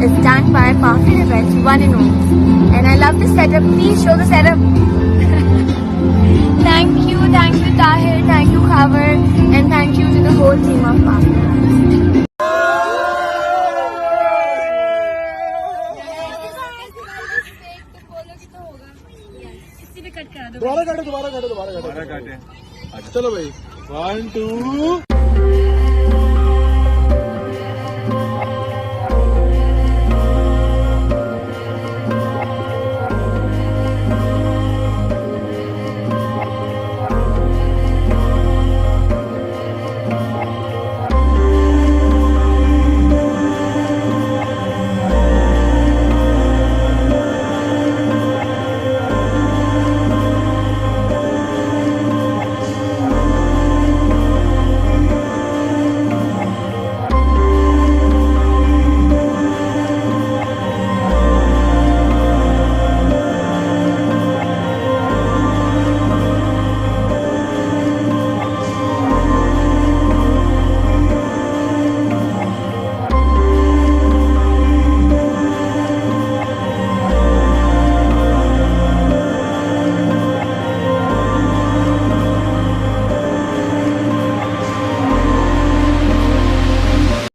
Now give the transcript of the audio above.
is done by Parfait Events, one and only. And I love the setup. Please show the setup. Thank you Tahir, thank you Khabar, and thank you to the whole team of Parfait Events. दोबारा काटे चलो भाई 1 2